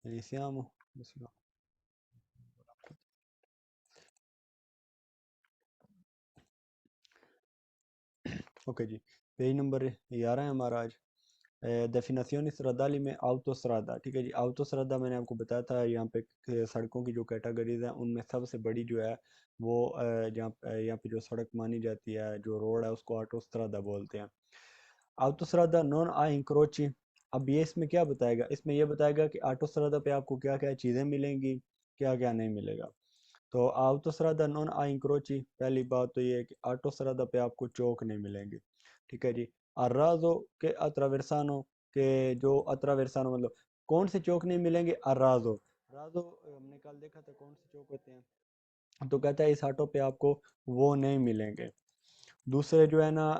Iniziamo. Okay जी, page number 11 है हमारा आज। डेफिनेशन stradali में autostrada, ठीक है जी। autostrada मैंने आपको बताया था यहाँ पे सड़कों की जो कैटेगरीज हैं उनमें सबसे बड़ी जो है वो यहाँ पे जो सड़क मानी जाती है, जो रोड है, उसको autostrada बोलते हैं। autostrada non ha incroci। अब ये इसमें क्या बताएगा, इसमें ये बताएगा कि autostrada पे आपको क्या क्या चीज़ें मिलेंगी, क्या क्या नहीं मिलेगा। तो autostrada non ha incroci, पहली बात तो ये है कि autostrada पे आपको चौक नहीं मिलेंगे, ठीक है जी। अर्राजो के अट्रावेर्सानो के जो अट्रावेर्सानो मतलब कौन से चौक नहीं मिलेंगे, अर्राजो। राजो हमने कल देखा था कौन से चौक होते हैं, तो कहता है इस ऑटो पे आपको वो नहीं मिलेंगे। दूसरे जो है ना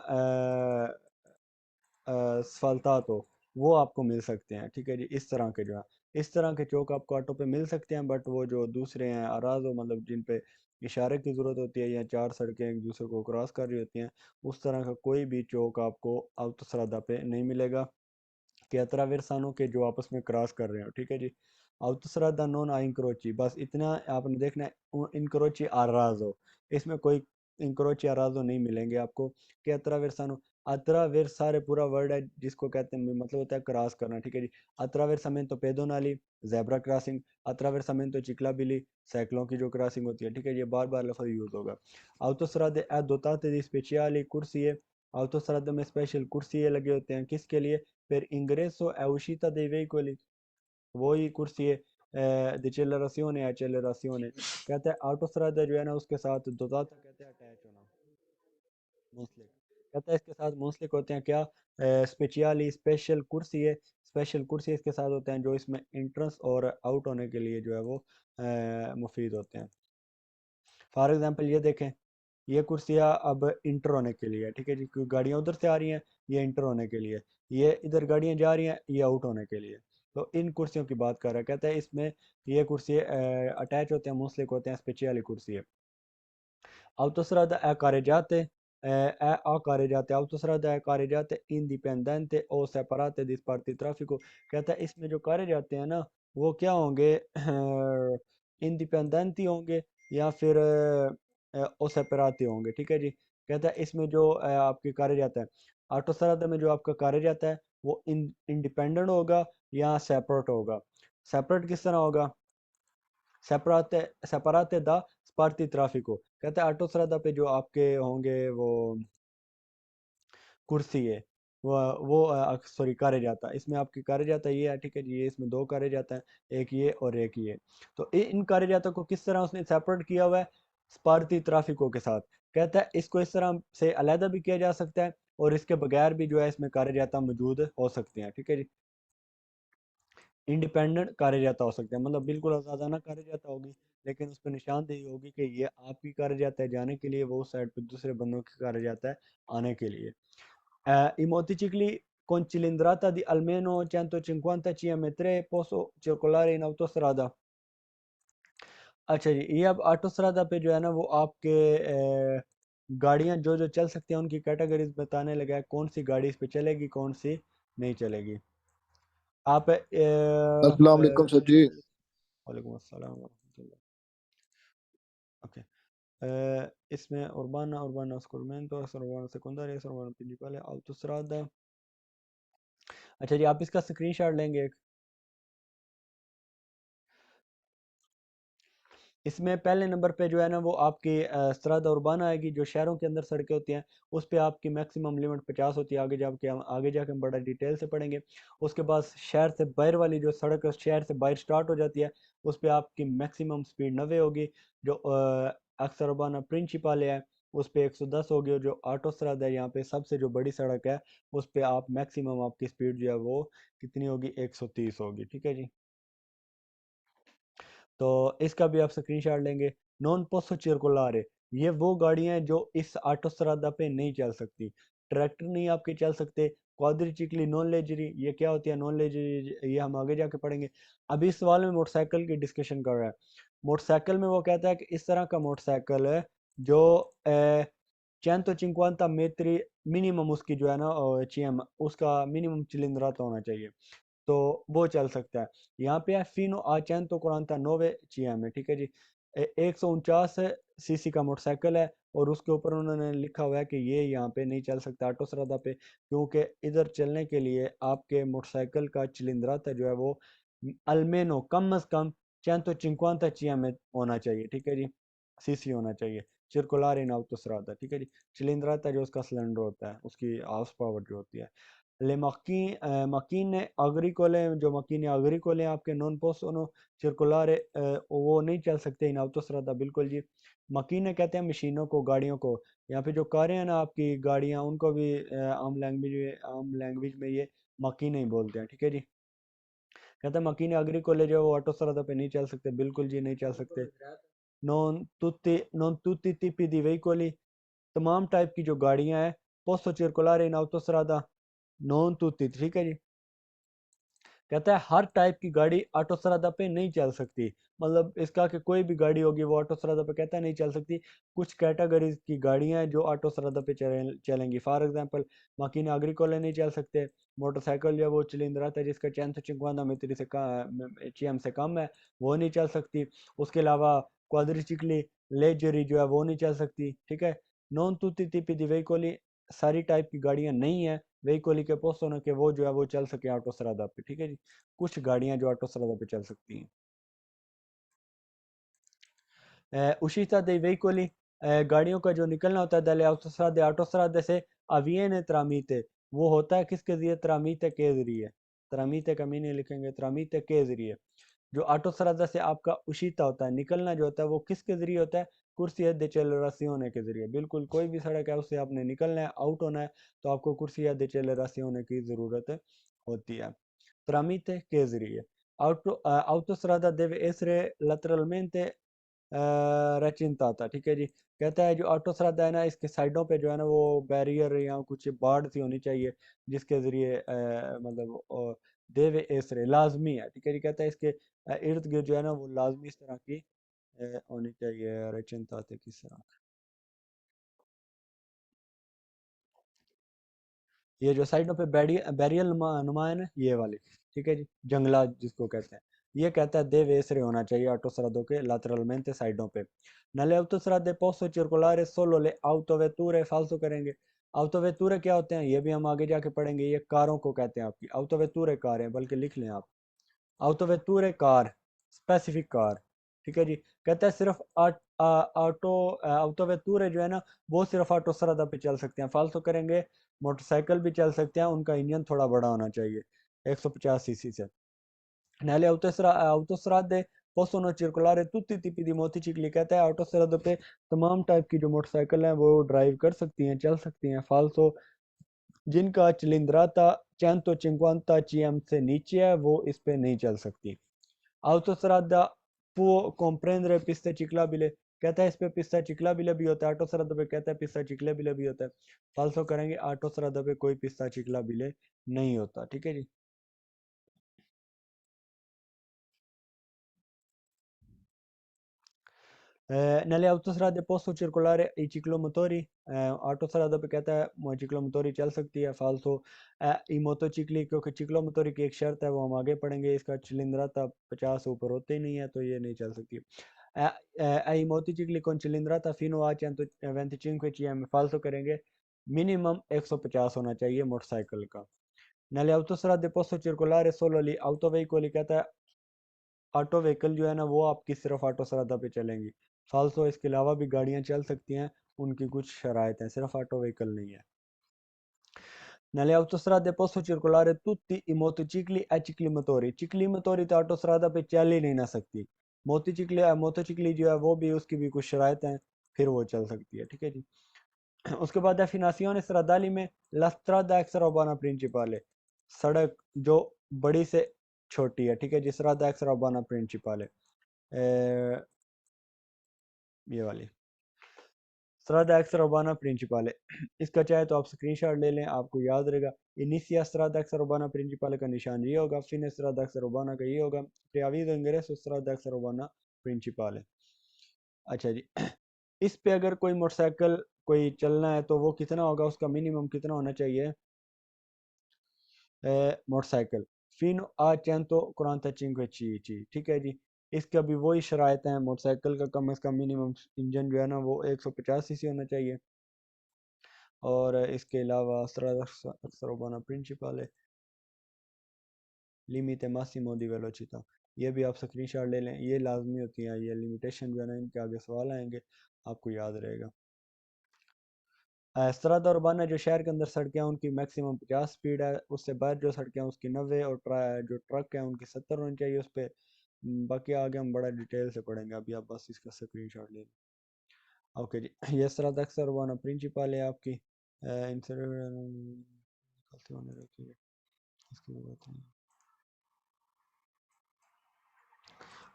सफलतातो, वो आपको मिल सकते हैं, ठीक है जी। इस तरह के जो है, इस तरह के चौक आपको ऑटो पे मिल सकते हैं, बट वो जो दूसरे हैं अराजो मतलब जिन पे इशारे की ज़रूरत होती है या चार सड़कें एक दूसरे को क्रॉस कर रही होती हैं, उस तरह का कोई भी चौक आपको autostrada पे नहीं मिलेगा कि अत्रावेर्सानो के जो आपस में क्रॉस कर रहे हो, ठीक है जी। autostrada non ha incroci, बस इतना आपने देखना है, incroci arraso, इसमें कोई इंक्रोची अराजो नहीं मिलेंगे आपको। कि अत्रावेर्सानो, अत्रावेर्सारे पूरा वर्ड है जिसको कहते हैं मतलब होता है क्रॉस करना, ठीक है जी। अत्रावेर्सामेंतो पेडोनाली, जेब्रा क्रॉसिंग। अत्रावेर्सामेंतो चिक्लाबिली, साइकिलों की जो क्रॉसिंग होती है, ठीक है। ये बार बार लफ्ज़ यूज़ होगा। autostrade è dotate di speciali corsie, autostrade में स्पेशल कुर्सिए लगे होते हैं, किसके लिए, per ingresso e uscita dei veicoli, वही कुर्सी है डिसेलरेशन है एक्सेलरेशन है। कहते हैं autostrada जो है ना उसके साथ दोताता कहते हैं अटैच होना, मुंसलिक। कहता है इसके साथ मुंसलिक होते हैं क्या, स्पेशली स्पेशल कुर्सी है, स्पेशल कुर्सी इसके साथ होते हैं जो इसमें इंट्रेंस और आउट होने के लिए जो है वो मुफीद होते हैं। फॉर एग्जांपल ये देखें, ये कुर्सियाँ अब इंटर होने के लिए है, ठीक है जी, क्योंकि गाड़ियाँ उधर से आ रही हैं, ये इंटर होने के लिए। ये इधर गाड़ियाँ जा रही हैं, ये आउट होने के लिए। तो इन कुर्सियों की बात कर रहा है, कहता है इसमें ये कुर्सी अटैच होते हैं, मुंसलिक होते हैं, स्पेशली कुर्सी है। autostrada è carreggiate è a carreggiate, autostrada è carreggiate indipendente o separate di sparti traffico। कहता है इसमें जो कार्य जाते हैं ना वो क्या होंगे, इंडिपेंडेंट होंगे या फिर ओ सेपराते होंगे, ठीक है जी। कहता है इसमें जो आपके कार्य जाता है, ऑटोस्ट्रादा में जो आपका कार्य जाता है वो इंडिपेंडेंट होगा या सेपरेट होगा। सेपरेट किस तरह होगा, सेपराते सेपराते दा स्पार्टी ट्राफिको। कहते हैं ऑटोस्ट्रादा पे जो आपके होंगे वो कुर्सी है, वो सॉरी कारे जाता है, इसमें आपकी कारे जाता ये है, ठीक है जी। ये इसमें दो कारे जाता है, एक ये और एक ये। तो इन कारे जाता को किस तरह उसने सेपरेट किया हुआ है, स्पार्ती ट्राफिको के साथ। कहता है इसको इस तरह से अलहदा भी किया जा सकता है और इसके बगैर भी जो है इसमें कारे जाता मौजूद हो सकते हैं, ठीक है जी। इंडिपेंडेंट कार्य जाता हो सकता है, मतलब बिल्कुल आजादाना कार्य जाता होगी, लेकिन उस पर निशानदेही होगी कि ये आपकी कार्य जाता है जाने के लिए, वो उस साइड पे दूसरे बंदों की कार्य जाता है आने के लिए। I motocicli con cilindrata di almeno 150 cm possono circolare in autostrada। अच्छा जी, ये अब ऑटोस्ट्रादा पे जो है ना वो आपके गाड़ियां जो जो चल सकती हैं उनकी कैटेगरीज बताने लगा है, कौन सी गाड़ी इस पे चलेगी कौन सी नहीं चलेगी। आप अस्सलाम वालेकुम सर जी। वालेकुम अस्सलाम वरहमतुल्लाह। ओके, इसमें urbana, urbana scorrimento, urbana secondaria, urbana principale, autostrada। अच्छा जी, आप इसका स्क्रीनशॉट लेंगे। इसमें पहले नंबर पे जो है ना वो आपकी स्ट्रादा उर्बाना आएगी, जो शहरों के अंदर सड़कें होती हैं उस पे आपकी मैक्सिमम लिमिट 50 होती है। आगे जाके हम बड़ा डिटेल से पढ़ेंगे। उसके बाद शहर से बाहर वाली जो सड़क है, शहर से बाहर स्टार्ट हो जाती है, उस पे आपकी मैक्सिमम स्पीड 90 होगी। जो अक्सर उर्बाना प्रिंसिपल है उस पे 110 होगी, और जो ऑटोस्ट्रादा है यहाँ पे सबसे जो बड़ी सड़क है उस पे आप मैक्सिमम आपकी स्पीड जो है वो कितनी होगी, 130 होगी, ठीक है जी। तो इसका भी आप स्क्रीनशॉट लेंगे। नॉन पोसो circolare, ये वो गाड़ियां हैं जो इस ऑटोस्ट्रादा पे नहीं चल सकती। ट्रैक्टर नहीं आपके चल सकते। क्वाड्रिचिकली नॉन लेजरी, ये क्या होती है नॉन लेजरी, ये हम आगे जाके पढ़ेंगे। अभी इस सवाल में मोटरसाइकिल की डिस्कशन कर रहा है। मोटरसाइकिल में वो कहता है कि इस तरह का मोटरसाइकिल है जो 150 metri मिनिमम उसकी जो है ना चीएम उसका मिनिमम चिलिंद्राता होना चाहिए। तो वो चल सकता है। यहाँ पे है फीनो आ 149 CM है, ठीक है जी। 149 सीसी का मोटरसाइकिल है, और उसके ऊपर उन्होंने लिखा हुआ है कि ये यहाँ पे नहीं चल सकता ऑटोस्ट्रादा पे, क्योंकि इधर चलने के लिए आपके मोटरसाइकिल का चिलिंद्राता जो है वो अलमेनो कम अज कम 150 CM होना चाहिए, ठीक है जी, सीसी होना चाहिए। circolare in autostrada, ठीक है जी। चिलिंद्राता जो उसका सिलेंडर होता है, उसकी हाउस पावर जो होती है। Le macchine agricole, जो मकीने agricole हैं आपके non possono circolare, वो नहीं चल सकते इन autostrada, बिल्कुल जी। मकीने कहते हैं मशीनों को, गाड़ियों को। यहाँ पे जो कारें हैं ना आपकी गाड़ियाँ, उनको भी आम लैंग्वेज में ये मकीने ही बोलते हैं, ठीक है जी। कहते हैं मकीने agricole जो है वो autostrada पे नहीं चल सकते, बिल्कुल जी नहीं चल सकते। non tutti tipi di veicoli, तमाम टाइप की जो गाड़ियां हैं, posso circolare in autostrada, non tutti, ठीक है जी। कहता है हर टाइप की गाड़ी ऑटोस्ट्रादा पे नहीं चल सकती, मतलब इसका कि कोई भी गाड़ी होगी वो ऑटोस्ट्रादा पे कहता है नहीं चल सकती। कुछ कैटेगरीज की गाड़ियां हैं जो ऑटोस्ट्रादा पे चलेंगी। फॉर एग्जांपल मकीन अग्रिकोले नहीं चल सकते। मोटरसाइकिल जो वो चिलिंद्राता है जिसका 150 मीटर से CM से कम है, वो नहीं चल सकती। उसके अलावा क्वाड्रिचिकली लेजरी जो है वो नहीं चल सकती, ठीक है। नॉन टूटी टिपी दी वेहिकोली, सारी टाइप की गाड़ियां नहीं है वेहिकोली के पोस्ट होने के, वो जो है वो चल सके ऑटोस्ट्रादा पे, ठीक है जी। कुछ गाड़ियां जो ऑटोस्ट्रादा पे चल सकती हैं। uscita dei veicoli, गाड़ियों का जो निकलना होता है dalle autostrade से avviene tramite, वो होता है किसके जरिए, tramite के जरिए। tramite का मीनिंग लिखेंगे, tramite के जरिए। जो ऑटोस्ट्रादा से आपका उशीता होता है, निकलना जो होता है वो किसके जरिए होता है, कुर्सी डिचेलरेसियोने के जरिए। बिल्कुल कोई भी सड़क है उससे आपने निकलना है, आउट होना है, तो आपको कुर्सी डिचेलरेसियोने की ज़रूरत होती है, tramite के जरिए। autostrada deve essere lateralmente रचिनता था, ठीक है जी। कहता है जो ऑटोस्ट्रादा है ना, इसके साइडों पे जो है ना वो बैरियर या कुछ बाड़ सी होनी चाहिए, जिसके जरिए मतलब देवे एसरे लाजमी है, ठीक है जी। कहता है इसके इर्द गिर्द जो है ना वो लाजमी इस तरह की होनी चाहिए रचनता थे किस तरह। ये जो साइडों पे बैरियल नुमा है ना, ये वाले, ठीक है जी, जंगला जिसको कहते हैं। ये कहता है दे वेसरे होना चाहिए ऑटोस्ट्रादो के lateralmente साइडों पे। नले autostrade posso circolare solo le autovetture, फालतू करेंगे। autovetture क्या होते हैं ये भी हम आगे जाके पढ़ेंगे। ये कारों को कहते हैं आपकी, autovetture कार है, बल्कि लिख लें आप, autovetture कार, स्पेसिफिक कार, ठीक है जी। कहता है सिर्फ ऑटो autovetture जो है ना वो सिर्फ ऑटोस्ट्रादा पे चल सकते हैं, फालतू करेंगे। मोटरसाइकिल भी चल सकते हैं, उनका इंजन थोड़ा बड़ा होना चाहिए 150 सीसी से। Nelle autostrade possono circolare tutti i tipi di motocicli, कहता है ऑटोस्ट्रादा पे तमाम टाइप की जो मोटरसाइकिल हैं वो ड्राइव कर सकती हैं, चल सकती हैं। फाल्सो, जिनका चिलिंद्राता 150 CM से नीचे है वो इस पे नहीं चल सकती। autostrada può comprendere piste ciclabili, कहता है इस पे पिस्ता चिकलाबिले भी होता है। ऑटोस्ट्रादा पे कहता है पिस्ता चिकलाबिले भी होता है, फाल्सो करेंगे ऑटोस्ट्रादा पे कोई पिस्ता चिकलाबिले नहीं होता, ठीक है जी। nelle autostrade posso circolare i ciclomotori, ऑटोस्ट्रादा पे कहता है चिक्लोमोटोरी चल सकती है। फाल्सो ई मोटोचिकली, क्योंकि चिक्लोमोटोरी की एक शर्त है वो हम आगे पढ़ेंगे, इसका चिलिंद्राता 50 ऊपर होते ही नहीं है, तो ये नहीं चल सकती। ai motocicli con cilindrata fino a 125 CM, फालतू करेंगे मिनिमम 150 होना चाहिए मोटरसाइकिल का। nelle autostrade posso circolare solo gli autoveicoli, कहता है ऑटो व्हीकल जो है ना वो आपकी सिर्फ ऑटोस्ट्रादा पे चलेंगी। फालतू इसके अलावा भी गाड़ियां चल सकती हैं, उनकी कुछ शराइत हैं, सिर्फ ऑटो व्हीकल नहीं है। Nelle autostrade posso circolare tutti i motocicli e ciclomotori, ciclomotori तो ऑटोस्ट्रादा पे चल ही नहीं ना सकती। मोटोचिकली जो है वो भी, उसकी भी कुछ शराइत हैं, फिर वो चल सकती है, ठीक है जी। उसके बाद डेफिनेशन stradali में la strada extraurbana principale, सड़क जो बड़ी से छोटी है, ठीक है जी, strada extraurbana principale, ये वाली स्ट्रादा एक्स्ट्रा उर्बाना प्रिंसिपाले। इसका चाहे तो आप स्क्रीनशॉट ले लें, आपको याद रहेगा। इनिशिया स्ट्रादा एक्स्ट्रा उर्बाना प्रिंसिपाले का निशान ये होगा, फिन स्ट्रादा एक्स्ट्रा उर्बाना का ये होगा, प्रियाविदो इंग्रेसो स्ट्रादा एक्स्ट्रा उर्बाना प्रिंसिपाले। अच्छा जी। इस पे अगर कोई मोटरसाइकिल कोई चलना है तो वो कितना होगा, उसका मिनिमम कितना होना चाहिए मोटरसाइकिल। fino a 145 ठीक है जी। इसका भी वही शराइत हैं, मोटरसाइकिल का कम से कम मिनिमम इंजन जो है ना वो 150 सीसी होना चाहिए। और इसके अलावा अक्सर उर्बाना प्रिंसिपल है, लिमिट मासिमो दी वेलोसिटा, ये भी आप स्क्रीनशॉट ले लें, ये लाजमी होती है, ये लिमिटेशन जो है ना इनके आगे सवाल आएंगे, आपको याद रहेगा। सरहद और बाना जो शहर के अंदर सड़कें हैं उनकी मैक्सिमम 50 स्पीड है, उससे बाहर जो सड़कें हैं उसकी 90, और जो ट्रक है उनकी 70 होनी चाहिए उस पर। बाकी आगे हम बड़ा डिटेल से पढ़ेंगे, अभी आप बस इसका स्क्रीनशॉट ले लें। ओके जी, ये सरहद अक्सर बाना प्रिंसिपल है आपकी। इनसे गलती होने रखी है, इसकी बात नहीं।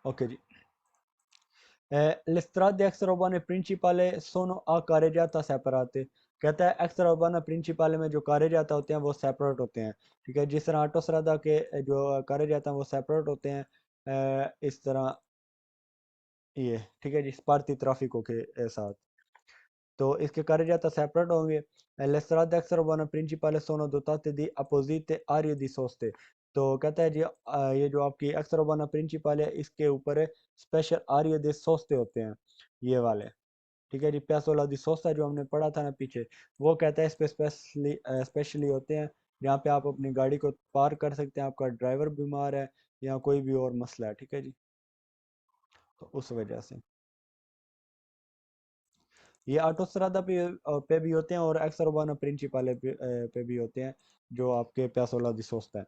Okay ji, l'estrade extraurbane principale sono a carreggiata separate। कहता है एक्स्ट्रा उर्बाना प्रिंसिपल में जो carreggiata होते हैं वो सेपरेट होते हैं, ठीक है। जिस तरह ऑटो स्ट्रादा के जो carreggiata हैं वो सेपरेट होते हैं, इस तरह ये, ठीक है जी, स्पार्ती ट्राफिको के साथ। तो इसके carreggiata सेपरेट होंगे। le strade extraurbane principale sono dotate di apposite aree di soste। तो कहता है जी ये जो आपकी एक्स्ट्रा उर्बाना प्रिंसिपल है इसके ऊपर स्पेशल आरिया दे सोस्ते होते हैं, ये वाले, ठीक है जी। प्यासोला दी सोस्ता जो हमने पढ़ा था ना पीछे, वो कहता है इस पे स्पेशली होते हैं जहाँ पे आप अपनी गाड़ी को पार्क कर सकते हैं, आपका ड्राइवर बीमार है या कोई भी और मसला है, ठीक है जी। तो उस वजह से ये ऑटोस्ट्रादा पे भी होते हैं और एक्स उर्बाना प्रिंसिपल पे भी होते हैं, जो आपके प्यासोला दी सोस्ता है।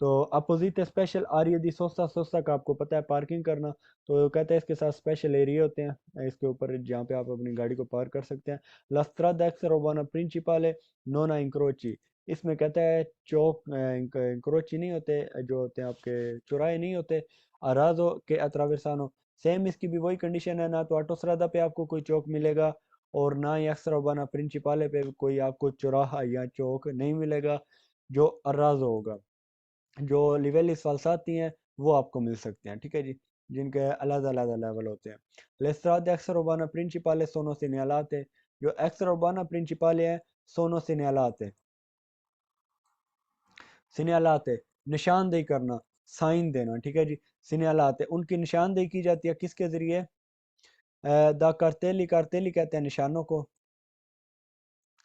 तो अपोजिट स्पेशल आरिया दी सोस्ता, सोस्ता का आपको पता है पार्किंग करना, तो कहते हैं इसके साथ स्पेशल एरिया होते हैं इसके ऊपर जहाँ पे आप अपनी गाड़ी को पार्क कर सकते हैं। लस्ट्रादा एक्स उर्बाना प्रिंसिपल नोना इंक्रोची, इसमें कहता है चौक इंक्रोची नहीं होते, जो होते हैं आपके चौराहे नहीं होते। अराजो के अत्रावेसानो, सेम इसकी भी वही कंडीशन है, ना तो ऑटोस्ट्रादा पे आपको कोई चौक मिलेगा और ना ही एक्स्ट्रा उर्बाना प्रिंसिपल पे कोई आपको चौराहा या चौक नहीं मिलेगा। जो अर्राजो होगा, जो लिवेली फलसाती हैं वो आपको मिल सकते हैं, ठीक है जी, जिनके अलग अलग लेवल होते हैं। लेस्ट्राद एक्स्ट्रा उर्बाना प्रिंसिपल सोनो सिनियालाते, जो एक्स्ट्रा उर्बाना प्रिंसिपल है सोनो सिनियालाते, सिनियालाते निशानदेही करना, साइन देना, ठीक है जी। सिनियालाते उनकी निशानदेही की जाती है किसके जरिए? द करतेली, करतेली कहते हैं निशानों को,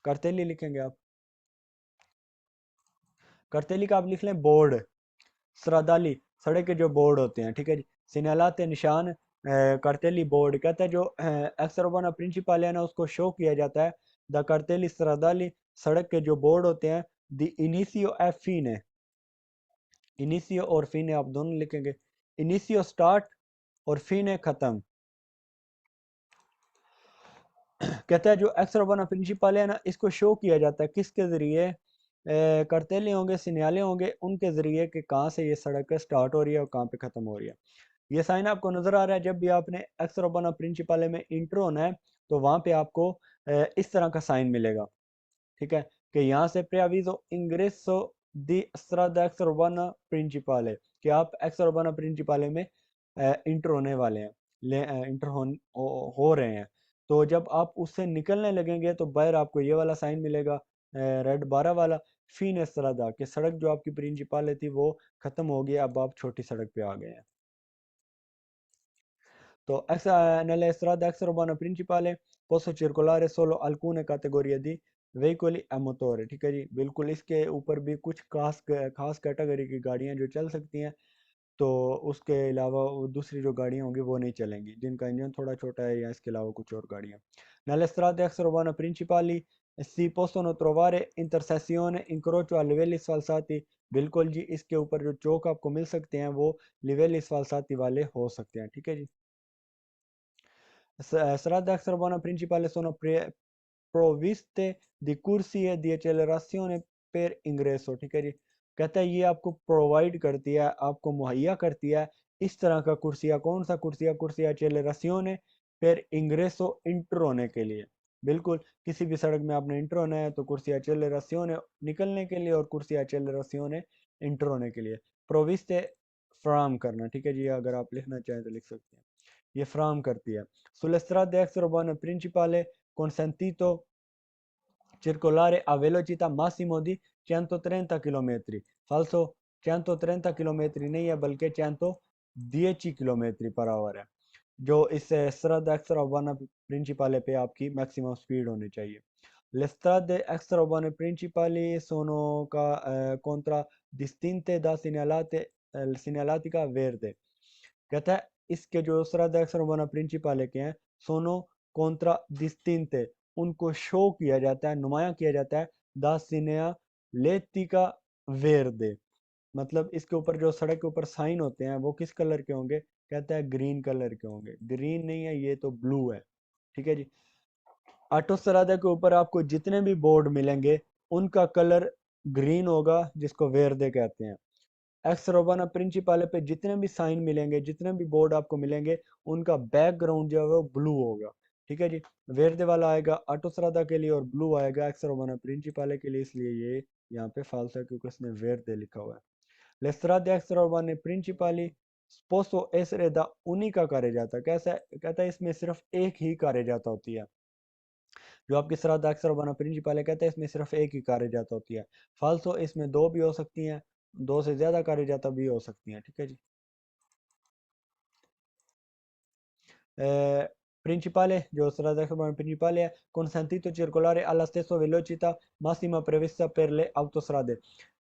करतेली लिखेंगे आप, करतेली का आप लिख लें बोर्ड, श्रद्धाली सड़क के जो बोर्ड होते हैं, ठीक है जी। सिन्यालात निशान करतेली बोर्ड, कहता है जो एक्स उर्बाना प्रिंसिपल है ना उसको शो किया जाता है द करतेली श्रद्धाली, सड़क के जो बोर्ड होते हैं द इनिशियो एफ फीने, इनिशियो और फीने आप दोनों लिखेंगे, इनिशियो स्टार्ट और फीने खत्म। कहता है जो एक्स उर्बाना प्रिंसिपल है ना इसको शो किया जाता है किसके जरिए? करतेले होंगे, सिन्याले होंगे, उनके जरिए कि कहाँ से ये सड़क स्टार्ट हो रही है और कहाँ पे खत्म हो रही है। ये साइन आपको नजर आ रहा है, जब भी आपने एक्स उर्बाना प्रिंसिपल में इंटर होना है तो वहां पे आपको इस तरह का साइन मिलेगा, ठीक है, कि यहाँ से प्रेविजो इंग्रेसो दी स्ट्रादा एक्स उर्बाना प्रिंसिपल, कि आप एक्स उर्बाना प्रिंसिपल में इंटर होने वाले हैं, इंटर हो रहे हैं। तो जब आप उससे निकलने लगेंगे तो बाहर आपको ये वाला साइन मिलेगा, रेड 12 वाला, फीन स्ट्रादा, कि सड़क जो आपकी प्रिंसिपल थी वो खत्म हो गई, अब आप छोटी सड़क पे आ गए हैं। Nelle strade extraurbane principali posso circolare solo alcune categorie di veicoli a motore, ठीक है जी। बिल्कुल इसके ऊपर भी कुछ खास कैटेगरी की गाड़ियां जो चल सकती हैं, तो उसके अलावा वो दूसरी जो गाड़ियां होंगी वो नहीं चलेंगी, जिनका इंजन थोड़ा छोटा है या इसके अलावा कुछ और गाड़ियां। Nelle strade extraurbane principali si possono trovare intersezione incrocio a livelli sfalsati, बिल्कुल जी, इसके ऊपर जो चौक आपको मिल सकते हैं वो लिवेली sfalsati वाले हो सकते हैं, ठीक है जी। Strade extraurbane principali sono provviste di corsie di accelerazione per ingresso, ठीक है जी। कहता है ये आपको प्रोवाइड करती है, आपको मुहैया करती है इस तरह का कुर्सिया, कौन सा कुर्सिया? कुर्सिया accelerazione per ingresso, इंटर होने के लिए। बिल्कुल, किसी भी सड़क में आपने इंटर होना है तो कुर्सिया accelerazione निकलने के लिए और कुर्सिया accelerazione इंटर होने के लिए। प्रोविस्ते फ्राम करना, ठीक है जी, अगर आप लिखना चाहें तो लिख सकते हैं, ये फ्राम करती है। Sulle strade extraurbane principali consentito circolare a velocità massimo di 130 km, falso 130 kilometre नहीं है बल्कि 110 किलोमीटर पर आवर है, जो इससे strada extraurbana principale पे आपकी मैक्सिमम स्पीड होनी चाहिए। Le strade extraurbane principali sono contraddistinte da segnaletica verde। कहता है इसके जो strade extraurbana principale के हैं सोनो contraddistinte, उनको शो किया जाता है, नुमाया किया जाता है दा segnaletica verde। मतलब इसके ऊपर जो सड़क के ऊपर साइन होते हैं वो किस कलर के होंगे? कहता है ग्रीन कलर के होंगे। ग्रीन नहीं है, ये तो ब्लू है। ठीक है जी। ऑटोस्ट्रादा के ऊपर आपको जितने भी बोर्ड मिलेंगे उनका कलर ग्रीन होगा, जिसको वेर्दे कहते हैं। एक्स रोबाना प्रिंसिपाले पे जितने भी साइन मिलेंगे, जितने भी बोर्ड आपको मिलेंगे, उनका बैकग्राउंड जो है वो ब्लू होगा। ठीक है जी। वेर्दे वाला आएगा ऑटोस्ट्रादा के लिए और ब्लू आएगा एक्स रोबाना प्रिंसिपाले के लिए, इसलिए ये यहाँ पे फाल्स है क्योंकि उसने वेर्दे लिखा हुआ है। Le strade extraurbane principali sposo essere da unica carreggiata। कैसा है? कहता है इसमें सिर्फ एक ही carreggiata होती है। जो आपकी strada extraurbana principale कहता है इसमें सिर्फ एक ही carreggiata होती है। फाल्सो इसमें दो भी हो सकती हैं, दो से ज्यादा carreggiata भी हो सकती हैं। ठीक है जी। Principale, जो strada extraurbana principale è consentito circolare alla stessa velocità massima prevista per le autostrade।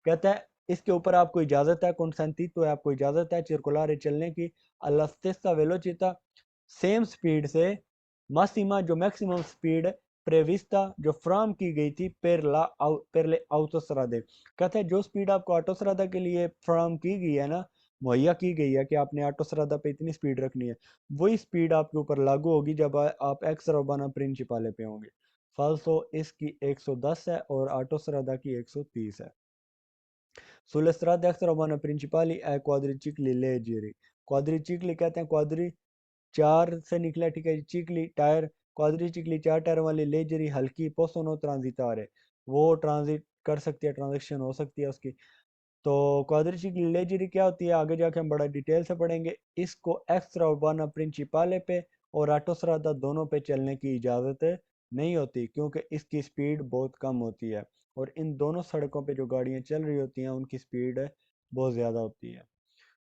कहता है इसके ऊपर आपको इजाजत है, consentito है आपको इजाजत है circolare चलने की, alla stessa velocità same speed से, मासिमा जो मैक्सिमम स्पीड प्रेविस्ता जो फ्राम की गई थी per le autostrade। कहता है जो स्पीड आपको ऑटोस्ट्रादा के लिए फ्राम की गई है ना, मुहैया की गई है कि आपने ऑटोस्ट्रादा पे इतनी स्पीड रखनी है, वही स्पीड आपके ऊपर लागू होगी जब आप एक्स रोबाना प्रिंसिपाले पे होंगे। फाल्सो इसकी 110 है और ऑटोस्ट्रादा की 130 है। Sulle strade extraurbane principali è quadricicli leggeri। क्वाड्रिचिकली कहते हैं, क्वाड्री चार से निकला। ठीक है। चिकली टायर, क्वाड्रिचिकली चार टायर वाली लेजरी हल्की पोसोनो ट्रांजिटारे, वो ट्रांजिट कर सकती है, ट्रांजेक्शन हो सकती है उसकी। तो क्वाड्रिचिकली लेजरी क्या होती है आगे जाके हम बड़ा डिटेल से पढ़ेंगे। इसको एक्स्ट्रा उर्बाना प्रिंसिपाले पे और ऑटोस्ट्रादा दोनों पे चलने की इजाज़त नहीं होती क्योंकि इसकी स्पीड बहुत कम होती है और इन दोनों सड़कों पे जो गाड़ियाँ चल रही होती हैं उनकी स्पीड बहुत ज़्यादा होती है,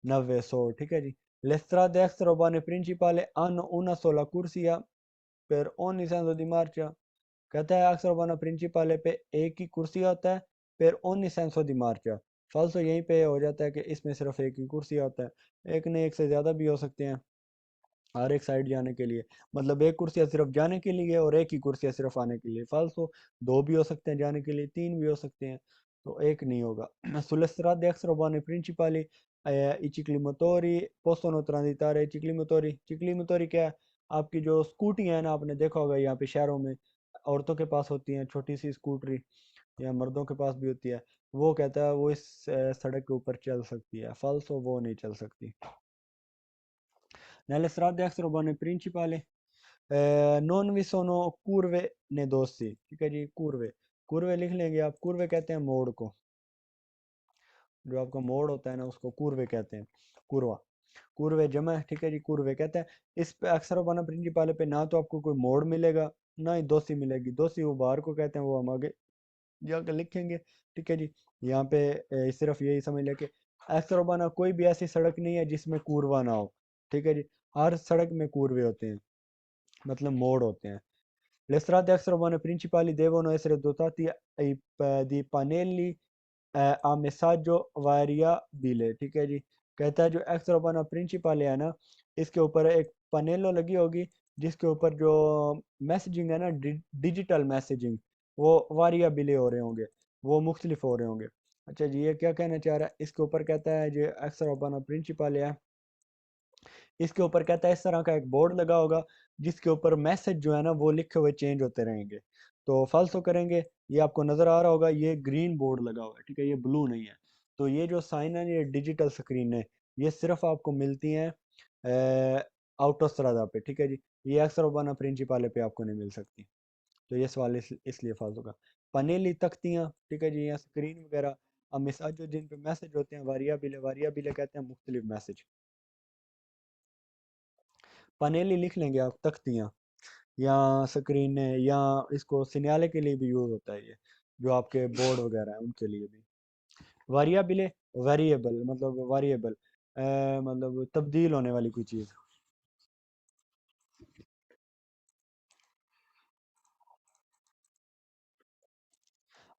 90-100। ठीक है जी। Le strade extraurbane principali hanno una sola corsia per ogni senso di marcia। कहता है अक्सर बना प्रिंसिपल पे एक ही कुर्सी होता है, पर ओनी सेंसो दी मार्चा। फाल्सो यहीं पे हो जाता है कि इसमें सिर्फ एक ही कुर्सी होता है, एक ने एक से ज़्यादा भी हो सकते हैं हर एक साइड जाने के लिए। मतलब एक कुर्सियाँ सिर्फ जाने के लिए और एक ही कुर्सियाँ सिर्फ आने के लिए। फाल्सो दो भी हो सकते हैं जाने के लिए, तीन भी हो सकते हैं, तो एक नहीं होगा। Sulle strade extraurbane principali i ciclomotori possono transitare। Chikli मोटोरी क्या है? आपकी जो स्कूटी है ना, आपने देखा होगा यहाँ पे शहरों में औरतों के पास होती हैं छोटी सी स्कूटरी, या मर्दों के पास भी होती है। वो कहता है वो इस सड़क के ऊपर चल सकती है। फाल्सो वो नहीं चल सकती। Nelle strade extraurbane principali non vi sono curve né dossi। ठीक है जी। कुर्वे, कुर्वे लिख लेंगे आप। कुर्वे कहते हैं मोड़ को, जो आपका मोड़ होता है ना उसको कुर्वे कहते हैं। कुरवा, कुर्वे जमा है। ठीक है जी। कुर्वे कहते हैं इस पे अक्सर बना प्रिंसिपल पे ना तो आपको कोई मोड़ मिलेगा ना ही दोसी मिलेगी। दोसी वो बाहर को कहते हैं, वो हम आगे जाकर लिखेंगे। ठीक है जी। यहाँ पे सिर्फ यही समझ लें कि अक्सर बना कोई भी ऐसी सड़क नहीं है जिसमें कुरवा ना हो। ठीक है जी। हर सड़क में कुर्वे होते हैं, मतलब मोड़ होते हैं। Le strade extraurbane principali devono essere dotati di pannelli a messaggio variabile। ठीक है जी। कहता है जो एक्स्ट्रा प्रिंसिपल है ना, इसके ऊपर एक पनेलो लगी होगी जिसके ऊपर जो मैसेजिंग है ना, डिजिटल मैसेजिंग, वो वारियाबिले हो रहे होंगे, वो मुख्तलिफ हो रहे होंगे। अच्छा जी। ये क्या कहना चाह रहा है इसके ऊपर? कहता है जो एक्स्ट्रा प्रिंसिपल है इसके ऊपर कहता है इस तरह का एक बोर्ड लगा होगा जिसके ऊपर मैसेज जो है ना वो लिखे हुए चेंज होते रहेंगे। तो फाल्सो करेंगे, ये आपको नजर आ रहा होगा, ये ग्रीन बोर्ड लगा हुआ है। ठीक है, ये ब्लू नहीं है। तो ये जो साइन है ये डिजिटल स्क्रीन है, ये सिर्फ आपको मिलती हैं आउटोस्ट्रादा पे। ठीक है जी। ये अक्सर उबाना प्रिंसिपाले पे आपको नहीं मिल सकती। तो ये सवाल इसलिए फाल्सो का। पनेली तख्तियाँ, ठीक है जी, या स्क्रीन वगैरह। अब मिसाज जो जिन पे मैसेज होते हैं वारिया बिले कहते हैं मुख्तलिफ मैसेज। पनेली लिख लेंगे आप, तख्तियाँ या स्क्रीन, या इसको सिन्याले के लिए भी यूज़ होता है ये, जो आपके बोर्ड वगैरह हैं उनके लिए भी। वारियाबिले, वेरिएबल मतलब वेरिएबल, मतलब तब्दील होने वाली कोई चीज़।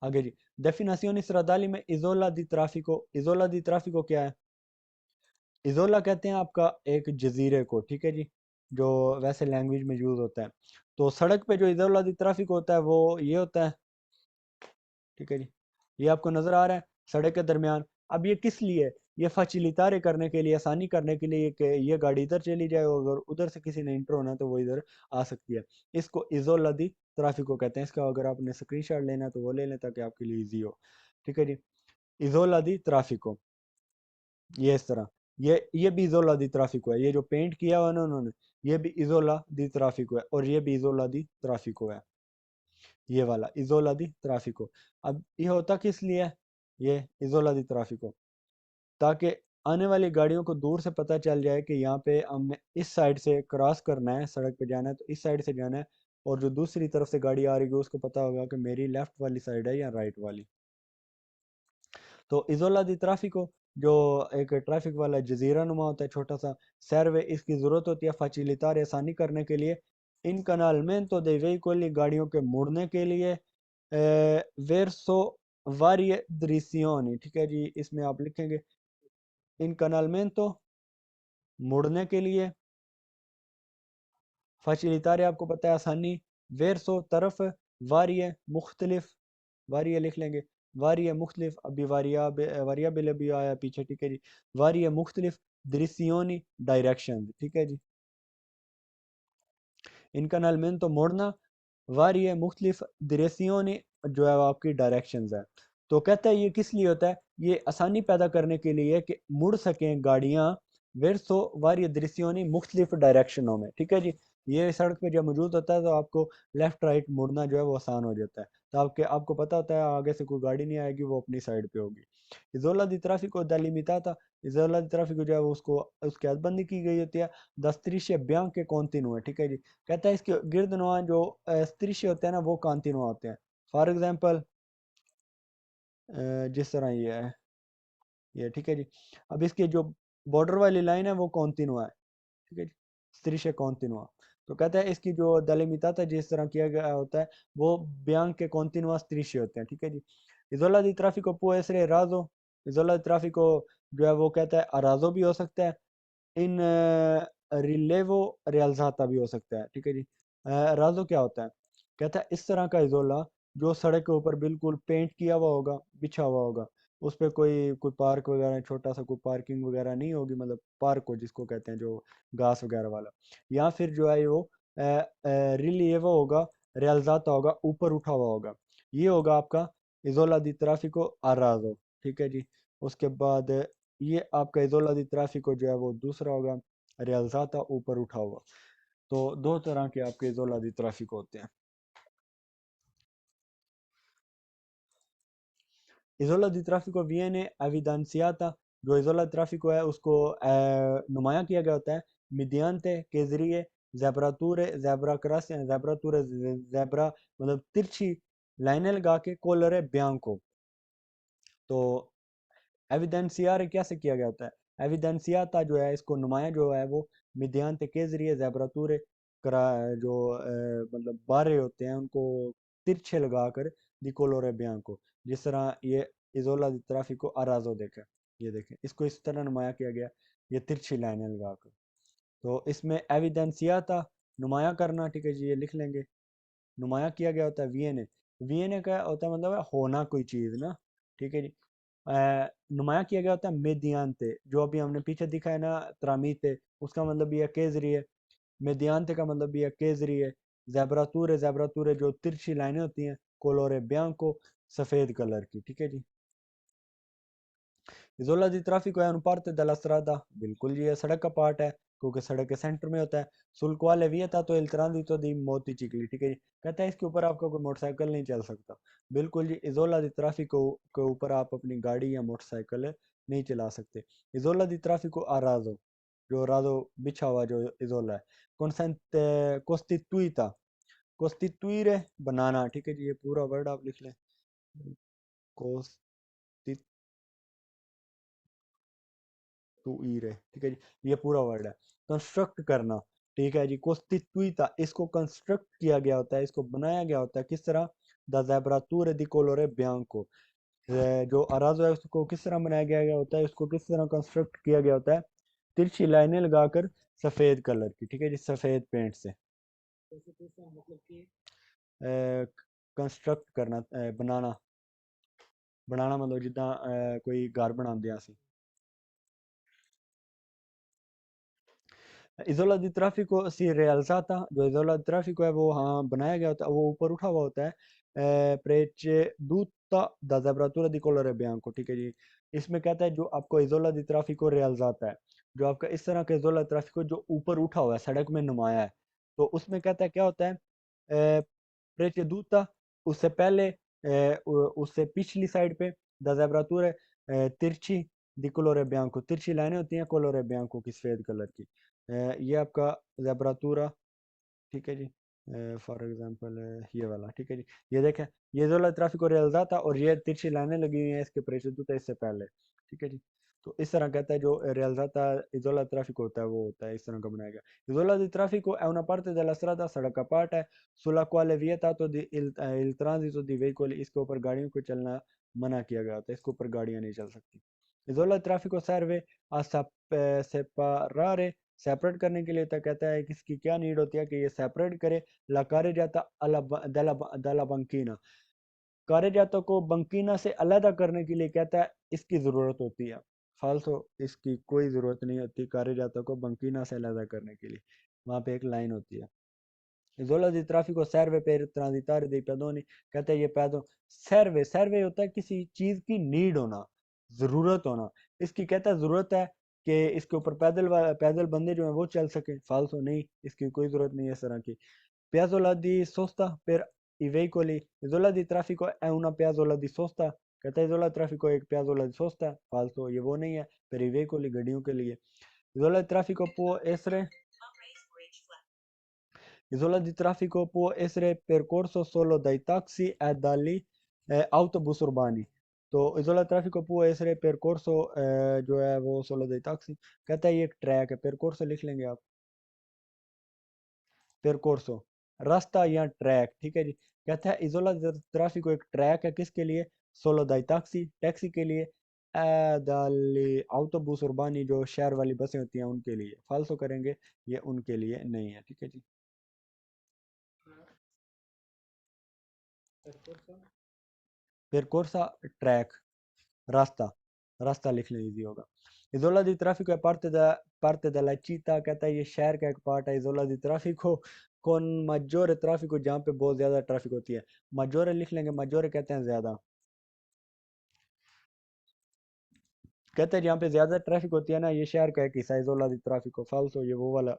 आगे जी, डेफिनेशन स्ट्रादाली में इजोला दी ट्राफिको, इजोला दी ट्राफिको क्या है? इजोला कहते हैं आपका एक जजीरे को, ठीक है जी, जो वैसे लैंग्वेज में यूज होता है। तो सड़क पे जो इजोला दी ट्राफिक होता है वो ये होता है, ठीक है जी, ये आपको नजर आ रहा है सड़क के दरमियान। अब ये किस लिए? ये फैसिलिटारे करने के लिए, आसानी करने के लिए कि ये गाड़ी इधर चली जाए, अगर उधर से किसी ने इंटर होना है तो वो इधर आ सकती है। इसको इजोला दी ट्राफिको कहते हैं। इसका अगर आपने स्क्रीनशॉट लेना है तो वो ले लें ताकि आपके लिए इजी हो, ठीक है जी। इजोला दी ट्राफिको, ये इस तरह, ये भी इजोला दी ट्राफिको है। ये जो पेंट किया हुआ है ना उन्होंने, ये भी इजोला दी ट्राफिको है, और ये भी इजोला दी ट्राफिको है, ये वाला इजोला दी ट्राफिको। अब ये होता किस लिए है? ये इजोला दी ट्राफिको, ताकि आने वाली गाड़ियों को दूर से पता चल जाए कि यहाँ पे हमने इस साइड से क्रॉस करना है, सड़क पे जाना है तो इस साइड से जाना है, और जो दूसरी तरफ से गाड़ी आ रही है उसको पता होगा कि मेरी लेफ्ट वाली साइड है या राइट वाली। तो इजोला दी ट्राफिको जो एक ट्रैफिक वाला जजीरा नुमा होता है छोटा सा, सर्वे इसकी ज़रूरत होती है फैसिलिटार आसानी करने के लिए, इन कनालमेंटो दे वेहिकल गाड़ियों के मुड़ने के लिए, वेरसो वारिएद्रिसियोनी, ठीक है जी, इसमें आप लिखेंगे इन कनालमेंटो मुड़ने के लिए, फैसिलिटार आपको पता है आसानी, वेरसो तरफ, वारिय मुख्तलिफ, वारिय लिख लेंगे, वारिय मुख्तलिफ, अभी वारियाबिल भी आया पीछे, ठीक है जी, वारिय मुख्तलिफ दृश्योनी डायरेक्शन, ठीक है जी, इनका नलमेन तो मोड़ना, वारिय मुख्तलिफ दृश्योनी जो है वो आपकी डायरेक्शंस है। तो कहता है ये किस लिए होता है? ये आसानी पैदा करने के लिए कि मुड़ सकें गाड़ियाँ वेरसो वारिय दृश्योनी मुख्तलिफ डायरेक्शनों में, ठीक है जी। ये सड़क पे जब मौजूद होता है तो आपको लेफ्ट राइट मुड़ना जो है वो आसान हो जाता है, तो आपको पता होता है आगे से कोई गाड़ी नहीं आएगी, वो अपनी साइड पे होगी। इजोला दी ट्रैफिको delimitata, इजोला दी ट्रैफिको जो है वो उसको उसकी हदबंदी की गई होती है, दस्तरीश ब्यांक के कॉन्टिन्यू है, ठीक है जी। कहता है इसके गिर्दनुमा जो स्त्रिश होते हैं ना वो कॉन्टिन्यू होते हैं। फॉर एग्जांपल जिस तरह ये है, ये ठीक है जी। अब इसके जो बॉर्डर वाली लाइन है वो कॉन्टिन्यू है, ठीक है जी, स्त्रिश कॉन्टिन्यूआ। तो कहता है इसकी जो दलिमिताता जिस तरह किया गया होता है वो ब्यांक के कॉन्टिन्यूआ स्त्रिश होते हैं, ठीक है जी। इजोला दी ट्राफिको può essere raso, इजोला दी ट्राफिको जो है वो कहता है अराजो भी हो सकता है, इन रिलेवो रियल्जाता भी हो सकता है, ठीक है जी। राजो क्या होता है? कहता है इस तरह का इजोला जो सड़क के ऊपर बिल्कुल पेंट किया हुआ होगा, बिछा हुआ होगा, उस पे कोई कोई पार्क वगैरह, छोटा सा कोई पार्किंग वगैरह नहीं होगी, मतलब पार्क को जिसको कहते हैं जो घास वगैरह वाला, या फिर जो है वो रिलीव होगा, रियल्जाता होगा, ऊपर उठा हुआ होगा, ये होगा आपका इजोला दी ट्राफिको आराजो, ठीक है जी। उसके बाद ये आपका इजोला दी ट्राफिको जो है वो दूसरा होगा रियल्जाता, ऊपर उठा हुआ। तो दो तरह के आपके इजोला दी ट्राफिको होते हैं। इजोला दी ट्राफिको viene evidenziata, जो इजोला ट्राफिको है उसको नुमाया किया गया होता है मिडियांते के जरिए जैबरातूर जैबरा क्रॉस या जैबरातूर जैबरा, मतलब तिरछी लाइनें लगा के कोलर ब्यांक को। तो एविडेंसियार कैसे किया गया होता है? एविडेंसियाता जो है इसको नुमाया जो है वो मिडियांते के जरिए जैबरातूर करा, जो मतलब बारे होते हैं उनको तिरछे लगाकर दिकोलोरे ब्यांक को, जिस तरह ये इजोला दी ट्राफिको अराजो देखे, ये देखें इसको इस तरह नुमाया किया गया, ये तिरछी लाइनें लगाकर। तो इसमें एविडेंसियाता नुमाया करना, ठीक है जी, ये लिख लेंगे, नुमाया किया गया होता है वीएनए। वीएनए का होता है मतलब है होना कोई चीज़ ना, ठीक है जी। नुमाया किया गया होता है मेदियांते, जो अभी हमने पीछे दिखा है ना त्रामीते, उसका मतलब ये के जरिए, मेदियांते का मतलब ये के जरिए, जैबरातूर जो तिरछी लाइनें होती हैं, कोलोरे ब्यांको, सफ़ेद कलर की, ठीक है जी। इजोला दी ट्राफिको है अनुपात della strada, बिल्कुल ये सड़क का पार्ट है क्योंकि सड़क के सेंटर में होता है। सुल quale vieta तो il transito di motocicli, ठीक है जी। कहता है इसके ऊपर आपका कोई मोटरसाइकिल नहीं चल सकता, बिल्कुल जी। इजोला दी ट्राफिको के ऊपर आप अपनी गाड़ी या मोटरसाइकिल नहीं चला सकते। इजोला दी ट्राफिको a raso, जो राजो बिछा हुआ जो इजोला है, consente costituita, costituire बनाना, ठीक है जी, ये पूरा वर्ड आप लिख लें, कंस्ट्रक्टूire, ठीक है जी, ये पूरा वर्ड है। कंस्ट्रक्ट करना, ठीक है जी, कोस्टिट्यूita, इसको कंस्ट्रक्ट किया गया होता है, इसको बनाया गया होता है किस तरह, द ज़ेब्रातूरे दी कोलोरे बियांको, जो अराजो है उसको किस तरह बनाया गया होता है, उसको किस तरह कंस्ट्रक्ट किया गया होता है, तिरछी लाइनें लगाकर सफ़ेद कलर की, ठीक है जी, सफ़ेद पेंट से। कंस्ट्रक्ट करना, बनाना, बनाना मतलब जिदा कोई घर बनाते हैं ਅਸੀਂ। इजोला दी ट्राफिको si rialzata, जो इजोला दी ट्राफिको है वो हाँ बनाया गया होता है, वो ऊपर उठा हुआ होता है, preceduta da zebratura di colore bianco, ठीक है जी। इसमें कहता है जो आपको इजोला दी ट्राफिको रियल्जाता है, जो आपका इस तरह का इजोला ट्राफिको जो ऊपर उठा हुआ है, सड़क में नुमाया है, तो उसमें कहता है क्या होता है, प्रेचेदूता, उससे पहले उससे पिछली साइड पे द जेब्रातूर तिरछी दी कोलोरे बियांको, तिरछी लाइनें होती हैं कोलोरे बियांको की, सफेद कलर की, ये आपका जेब्रातूरा, ठीक है जी, फॉर एग्जांपल ये वाला, ठीक है जी, ये देखें, ये जो ट्रैफिक रियल था और ये तिरछी लाइनें लगी हुई हैं इसके प्रेशर इससे पहले, ठीक है जी। तो इस तरह कहता है जो रियल्ज़ata isola traffico होता है वो होता है इस तरह का बनाया गया। Isola di traffico è una parte della strada, सड़क का पार्ट है, sulla quale è vietato il transito di veicoli, इसके ऊपर गाड़ियों को चलना मना किया गया होता है, इसके ऊपर गाड़ियां नहीं चल सकती। Isola di traffico serve a separare, separate करने के लिए तो कहता है कि इसकी क्या नीड होती है कि ये सेपरेट करे ला carreggiata dalla banchina, carreggiata को बंकीना से अलग करने के लिए कहता है इसकी ज़रूरत होती है, फालतू इसकी कोई ज़रूरत नहीं होती carreggiata को बंकीना से अलग करने के लिए, वहाँ पे एक लाइन होती है। Zola di traffico serve per transitare dei pedoni, कहते हैं ये पैदल, सर्वे सर्वे होता है किसी चीज की नीड होना, जरूरत होना, इसकी कहता है जरूरत है कि इसके ऊपर पैदल बंदे जो हैं वो चल सके, फालतू नहीं, इसकी कोई जरूरत नहीं है इस तरह की। Piazzola di sosta per i veicoli, isola di traffico è una piazzola di sosta, कहता है isola di traffico एक piazzola di sosta, फालतू ये वो नहीं है, per i veicoli गाड़ियों के लिए। Isola di traffico può essere, Isola di traffico può essere percorso solo dai taxi e dagli autobus urbani, तो इजोला ट्रैफिको può essere percorso जो है वो solo dai taxi, कहता है ये एक ट्रैक है, percorso लिख लेंगे आप, percorso रास्ता या ट्रैक, ठीक है जी। कहता है इजोला ट्रैफिको एक ट्रैक है किसके लिए, solo dai taxi, टैक्सी के लिए, dagli autobus urbani जो शहर वाली बसें होती हैं उनके लिए, फालसो करेंगे, ये उनके लिए नहीं है, ठीक है जी। percorsa ट्रैक, रास्ता, रास्ता लिखना इजी होगा। इजोला दी ट्रैफिको è parte della città, कहता है ये शहर का एक पार्ट है, इजोला दी ट्रैफिको con maggiore traffico, जहाँ पे बहुत ज़्यादा ट्रैफिक होती है, maggiore लिख लेंगे, maggiore कहते हैं ज़्यादा, कहते हैं जहाँ पे ज़्यादा ट्रैफिक होती है ना, ये शहर का एक हिस्सा है इजोला दी ट्रैफिको, फाल्सो ये वो वाला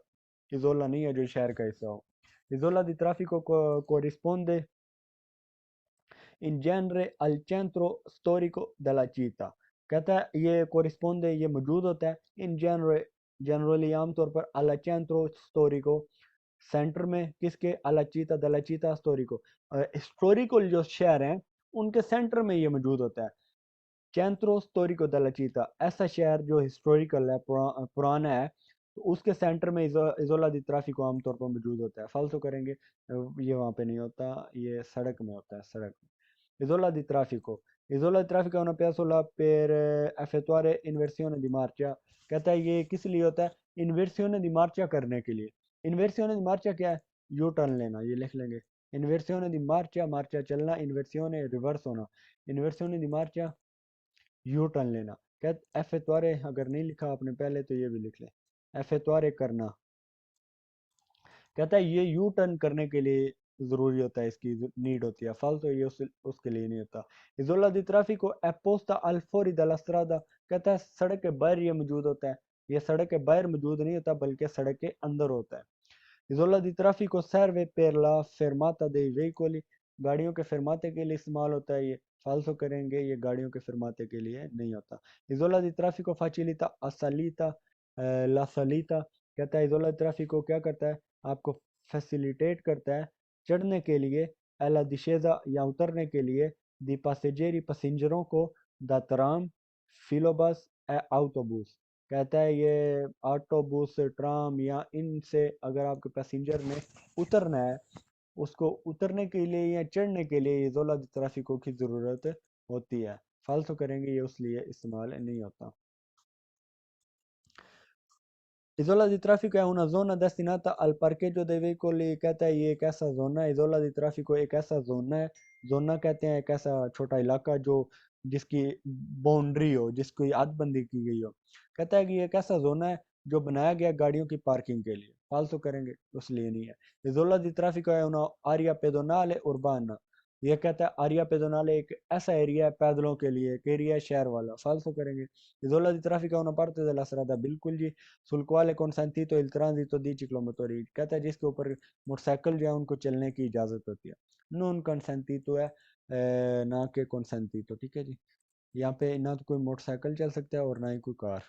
इजोला नहीं है जो शहर का हिस्सा हो। इजोला दी ट्रैफिको corrisponde in genere al centro storico della città, कहता है ये कोरिस्पोंडे ये मौजूद होता है इन जनरल, जनरली आमतौर पर अला centro storico, सेंटर में किसके, अला चीता दला चीता स्टोरिको, हिस्टोरिकल जो शहर हैं उनके सेंटर में ये मौजूद होता है, चैंत्रो स्टोरिको दला चीता, ऐसा शहर जो हिस्टोरिकल है, पुराना है, तो उसके सेंटर में इजोला दी ट्रैफिको आमतौर पर मौजूद होता है, फालतू करेंगे, ये वहाँ पे नहीं होता, ये सड़क में होता है, सड़क में। Isola di traffico, isola di traffico è una piazzola per effettuare inversione di marcia, कहता है ये किस लिए होता है, इन्वर्सिone di marcia करने के लिए, इन्वर्सिone di marcia क्या है, यू टर्न लेना, ये लिख लेंगे, इन्वर्सिone di marcia, marcia चलना, इन्वर्सिone रिवर्स होना, इन्वर्सिone di marcia यू टर्न लेना, क्या effettuare अगर नहीं लिखा आपने पहले तो ये भी लिख लें, effettuare करना, कहता है ये यू टर्न करने के लिए ज़रूरी होता है, इसकी नीड होती है, फालतू ये उसके लिए नहीं होता। इजोला दी ट्रैफिको è posta al fuori dalla strada, कहता है सड़क के बाहर ये मौजूद होता है, ये सड़क के बाहर मौजूद नहीं होता बल्कि सड़क के अंदर होता है। इजोला दी ट्रैफिको serve per la fermata dei veicoli, गाड़ियों के फरमाते के लिए इस्तेमाल होता है ये, फालतू करेंगे, ये गाड़ियों के फरमाते के लिए नहीं होता। इजोला दी ट्रैफिको facilita a salita, la salita, कहता है इजोला ट्रैफिको क्या करता है, आपको फैसिलिटेट करता है चढ़ने के लिए, अला दिशेजा या उतरने के लिए, दी पासेजेरी पैसेंजरों को, द तराम, फिलोबस, autobus, कहता है ये ऑटोबस ट्राम या इनसे अगर आपके पैसेंजर ने उतरना है, उसको उतरने के लिए या चढ़ने के लिए ये ज़ोला दी ट्राफिको की ज़रूरत होती है। फालतू करेंगे ये उस लिए इस्तेमाल नहीं होता। Isola di traffico è una zona destinata al parcheggio dei veicoli, कहता है ये एक ऐसा जोन है। इजोला दी ट्रैफिको एक ऐसा जोन है, जोना कहते हैं एक ऐसा छोटा इलाका जो जिसकी बाउंड्री हो, जिसकी हदबंदी की गई हो। कहता है कि ये एक ऐसा जोन है जो बनाया गया गाड़ियों की पार्किंग के लिए, फालतू करेंगे उस लिए नहीं है। इजोला दी ट्रैफिको है una área pedonale urbana, ये कहता है आरिया पेदोनाले एक ऐसा एरिया है पैदलों के लिए, एक एरिया है शहर वाला, फालतू करेंगे। Isola di traffico è una parte della strada बिल्कुल जी, sul quale è consentito il transito di ciclomotori, कहता है जिसके ऊपर मोटरसाइकिल जो है उनको चलने की इजाज़त होती है। नॉन कंसेंटितो है, ना के कंसेंटितो, ठीक है जी। यहाँ पे ना तो कोई मोटरसाइकिल चल सकता है और ना ही कोई कार।